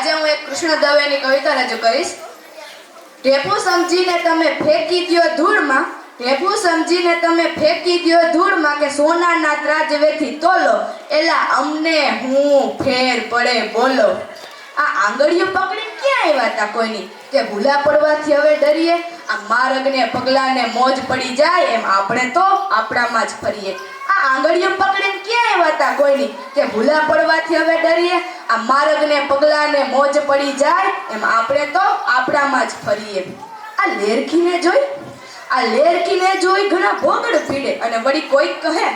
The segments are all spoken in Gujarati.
આજે હું એક કૃષ્ણ દવેની કવિતા રજૂ કરીશ. ઢેફું સમજીને તમે ફેંકી દ્યો ધૂળમાં, ઢેફું સમજીને તમે ફેંકી દ્યો ધૂળમાં, કે સોનાના ત્રાજવેથી તોલો, એલા અમને હું ફેર પડે બોલો. આ આંગળીઓ પકડી ક્યાં આવ્યા હતા કોઈની, કે ભૂલા પડવાથી હવે ડરીએ. આ માર્ગને પગલાને મોજ પડી જાય, એમ આપણે તો આપણામાં જ ફરીએ. આ આંગળીઓ પકડીને ક્યાં આવ્યા હતા કોઈની, કે ભૂલા પડવાથી હવે ડરીએ. આ માર્ગને પગલાને મોજ પડી જાય, એમ આપણે તો આપણામાં જ ફરીએ. આ લેરખીને જોઈ, આ લેરખીને જોઈ ઘણા ભોગડ પીડે, અને વળી કોઈક કહે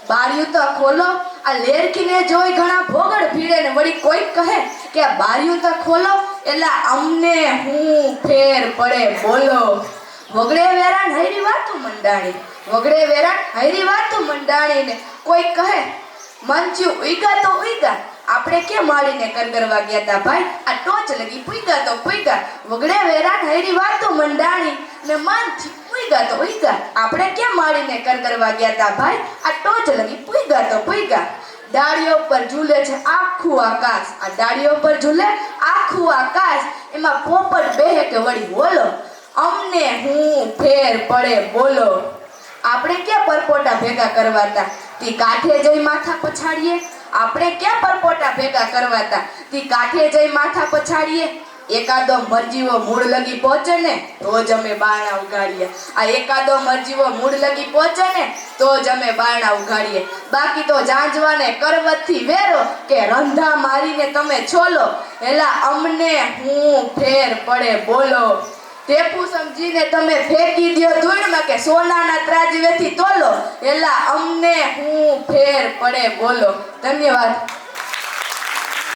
બારીયું તો ખોલો. આ લેરખીને જોઈ ઘણા ભોગડ ભીડે, ને વળી કોઈક કહે કે આ બારીયું તો ખોલો, એટલે અમને હું ફેર પડે બોલો. વગડે વેરાન હૈરી વાતું મંડાણી, વગડે વેરાન હૈરી વાતું મંડાણી, ને કોઈક કહે મંચ્યું ઉઈગા તો ઉઈગા, આપણે કેમ માળીને કરગરવા ગયા તા ભાઈ, આ ટોચ લગી પુઈગા તો પુઈગા. વગડે વેરાન હૈરી વાતું મંડાણી, ને મંચ્યું ઉઈગા તો ઉઈગા, આપણે કેમ માળીને કરગરવા ગયા તા ભાઈ, આ ટોચ લગી પુઈગા તો પુઈગા. ડાળીઓ પર ઝૂલે છે આખું આકાશ, આ ડાળીઓ પર ઝૂલે આખું આકાશ, એમાં પોપટ બેહે કે વળી બોલો, અમને હું ફેર પડે બોલો. આપણે ક્યાં પરપોટા ભેગા કરવાતા, તી કાંઠે જઈ માથા પછાડીએ. આપણે ક્યાં પરપોટા ભેગા કરવાતા, તી કાંઠે જઈ માથા પછાડીએ. એકાદો મરજીવો મૂળ લગી પહોંચે ને તો જ અમે બારણા ઉગાડીએ. આ એકાદો મરજીવો મૂળ લગી પહોંચે ને તો જ અમે બારણા ઉગાડીએ. બાકી તો જાંજવાને કરવતથી વેરો, કે રંધા મારીને તમે છોલો, એલા અમને હું ફેર પડે બોલો. ઢેફું સમજીને તમે ફેંકી દ્યો ધૂળમાં, કે સોનાના ત્રાજવેથી તોલો, એલા અમને હું ફેર પડે બોલો. ધન્યવાદ.